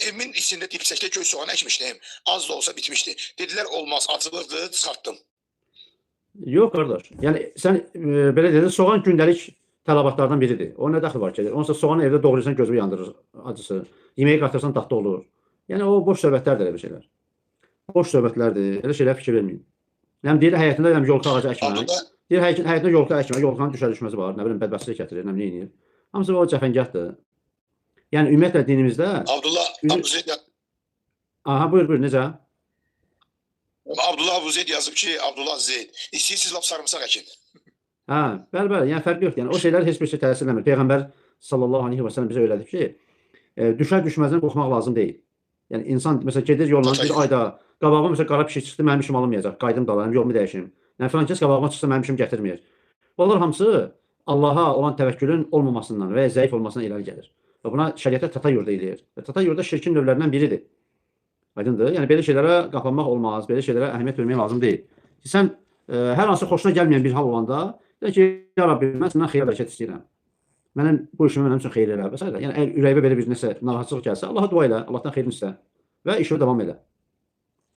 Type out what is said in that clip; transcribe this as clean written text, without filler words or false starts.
evimin içində dipçəkdə göy soğan əkmişdim. Az da olsa bitmişdi. Dedilər olmaz, acılıqdır, çıxartdım. Yox qardaş. Yəni sən belə dedin, soğan gündəlik tələbatlardan biridir. O nə dəxli var ki? Onsa soğanı evdə doğrayırsan, gözünü yandırır acısı. Yeməyə qatırsan dadlı olur. Yəni o boş söhbətlərdir elə şeylər. Boş söhbətlərdir. Elə şeylərə fikir verməyin. Yəni deyir həyətində yolka ağacı əkmək. Deyir həyətində yolka əkmək, yolkanın düşməsi var. Nə bilim bədbəxtlik gətirir, nə bilim eləyir. Hamısı o cəfəngahdır. Yəni ümumiyyətlə dinimizdə Abdullah Abu Zeyd Aha, buyur, necə? Abdullah Abu Zeyd yazıb ki, Abdullah Zeyd, istəyirsiniz lap sarımsaq əkin. Hə, bəli, yəni fərqi yoxdur. Yəni o şeylər heç bir şey təsir eləmir. Peyğəmbər sallallahu əleyhi və səlləm bizə öyrədib ki, düşər-düşməzdən qorxmaq lazım deyil. Yəni insan məsələn gedir yolla bir ayda qabağıma məsələn qara pişik çıxdı, mənim işim alınmayacaq. Qayıdım dalarım, yolumu dəyişim. Yəni filan kəs qabağıma çıxsa mənim işim gətirmir. Bunlar hamısı Allaha olan təvəkkülün olmamasından və ya zəif olmasından irəli gəlir. Və buna şəriətdə tatayur deyilir. Və tatayur da şirkin növlərindən biridir. Aydındır? Yəni belə şeylərə qapanmaq olmaz, belə şeylərə əhəmiyyət vermək lazım deyil. Sən hər hansı xoşuna gəlməyən bir hal olanda, de ki, ya Rabbi, mən səndən xeyir bərəkət istəyirəm. Mənim bu işimi mənim üçün xeyir elə və s. Yəni əgər ürəyimə belə bir nəsə narahatçılıq gəlsə, Allaha dua elə, Allahdan xeyrini istə və işini davam elə.